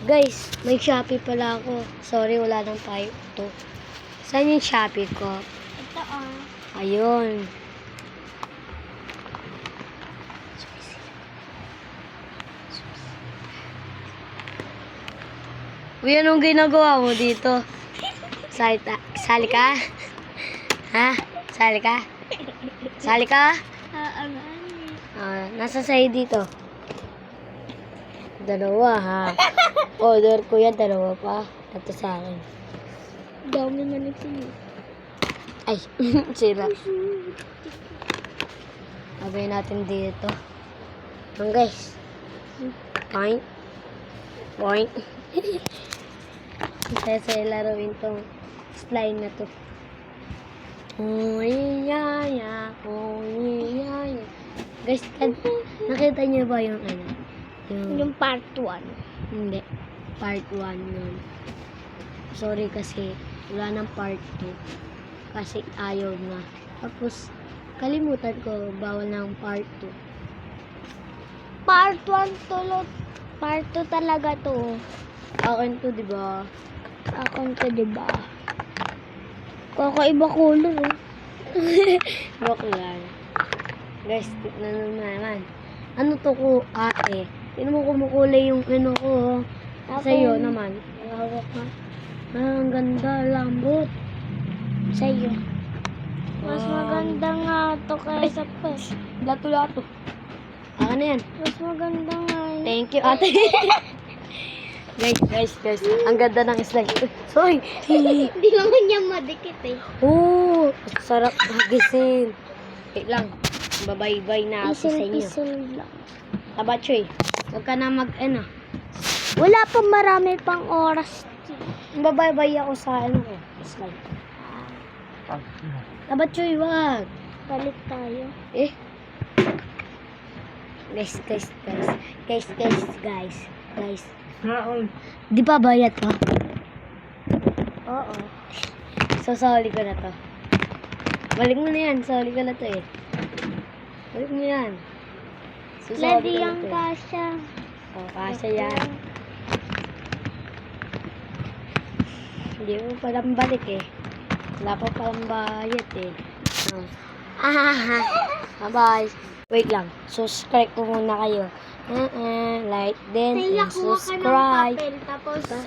Guys, may Shopee pala ako. Sorry, wala nang tayo to. Saan yung Shopee ko? Ito Ayun. Uy, anong ginagawa mo dito? Sali ka? Ha? Sali ka? Sali ka? Nasa sa'yo dito. Dalawa, ha? Order ko yan, dalawa pa. Ito sa akin. Dami na nito. Ay, sira. Lagay natin dito. Guys. Point. Point. Kasi laruin tong slime na to. Yaya. Yaya. Guys, nakita niyo ba yung ano? Yung part 1. Hindi. Part 1 yun. Sorry kasi wala ng part 2. Kasi ayaw na. Tapos, kalimutan ko bawal ng part 2. Part 1 tulog. Part 2 talaga to. Akin to, diba? Akong to, diba? Kakaiba color, Joke lang. Guys, tignan nyo naman. Ano to ko, ate? Tignan mo kumukulay yung ano ko. Sa'yo naman. Hawak ka. Ang ganda, lambot. Sa'yo. Mas Wow. maganda nga to kaysa pa. Lato-lato. Akin na yan. Mas maganda nga yun. Thank you, ate. Guys. Ang ganda ng slime. Sorry. Hindi naman niya madikit Oh, sarap hagisin. Wait lang. Babay-bay na ako sa inyo. Pisil lang. Tabachoy, huwag ka na ano. Wala pa marami pang oras. Babay-bay ako sa ano ko. Slime. Tabachoy, wag. Balik tayo. Eh. Guys. Di ba bayad to? Oo. So, soli ko na to. Balik mo na yan. Soli ko na to eh. Balik mo yan. Lady yung kasha. Oh, kasya yan. Hindi mo palang balik eh. Wala pa palang bayad eh. Oh. Bye-bye. Wait lang. Subscribe ko muna kayo. Like din and subscribe. Tapos